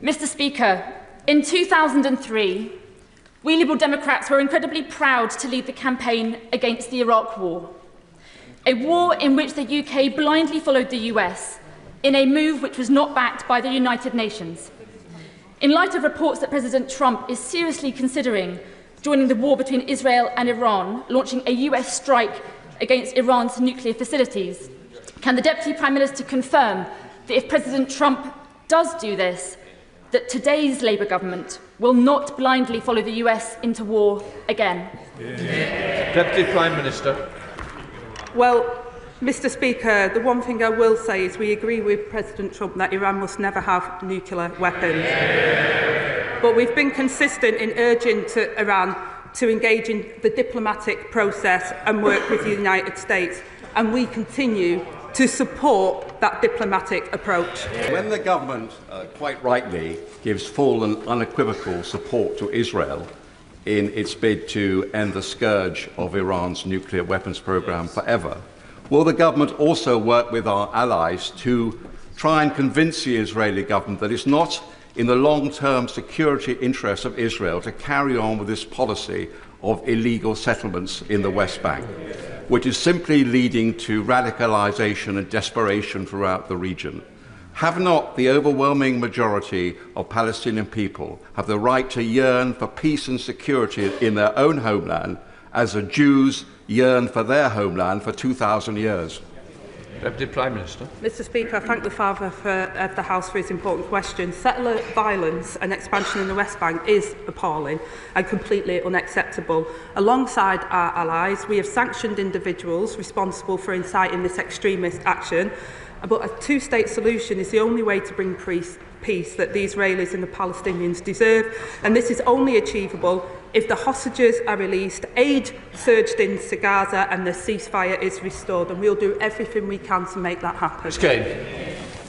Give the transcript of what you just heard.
Mr. Speaker, in 2003, we Liberal Democrats were incredibly proud to lead the campaign against the Iraq War, a war in which the UK blindly followed the US in a move which was not backed by the United Nations. In light of reports that President Trump is seriously considering joining the war between Israel and Iran, launching a US strike against Iran's nuclear facilities, can the Deputy Prime Minister confirm that if President Trump does do this, that today's Labour government will not blindly follow the US into war again? Deputy Prime Minister. Well, Mr. Speaker, the one thing I will say is we agree with President Trump that Iran must never have nuclear weapons. But we've been consistent in urging Iran to engage in the diplomatic process and work with the United States, and we continue to support that diplomatic approach. When the government, quite rightly, gives full and unequivocal support to Israel in its bid to end the scourge of Iran's nuclear weapons programme forever, will the government also work with our allies to try and convince the Israeli government that it's not in the long-term security interests of Israel to carry on with this policy of illegal settlements in the West Bank, which is simply leading to radicalisation and desperation throughout the region? Have not the overwhelming majority of Palestinian people have the right to yearn for peace and security in their own homeland, as the Jews yearn for their homeland for 2,000 years? Deputy Prime Minister. Mr. Speaker, I thank the Father of the House for his important question. Settler violence and expansion in the West Bank is appalling and completely unacceptable. Alongside our allies, we have sanctioned individuals responsible for inciting this extremist action, but a two-state solution is the only way to bring peace that the Israelis and the Palestinians deserve, and this is only achievable if the hostages are released, aid surged into Gaza and the ceasefire is restored, and we'll do everything we can to make that happen. Ms. Kane.